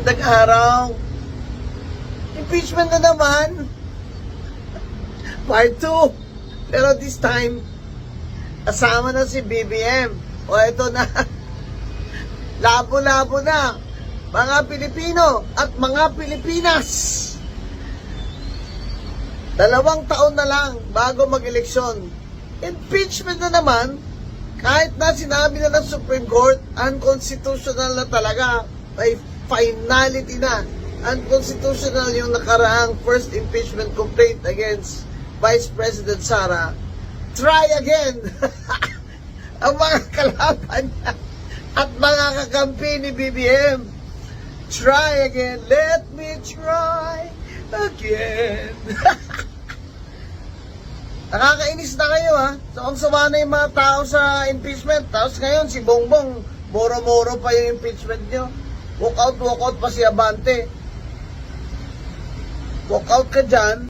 Magandang araw. Impeachment na naman. Part 2. Pero this time, kasama na si BBM. O ito na. Labo-labo na. Mga Pilipino at mga Pilipinas. 2 taon na lang bago mag-eleksyon. Impeachment na naman. Kahit na sinabi na ng Supreme Court, unconstitutional na talaga. May finality na. Unconstitutional yung nakaraang first impeachment complaint against Vice President Sara. Try again! Ang mga kalaban niya at mga kakampi ni BBM. Try again. Let me try again. Nakakainis na kayo, ha? Sawang-sawa na yung mga tao sa impeachment. Tapos ngayon, si Bongbong, moro-moro pa yung impeachment nyo. Walk out pa si Abante. Walk out ka dyan.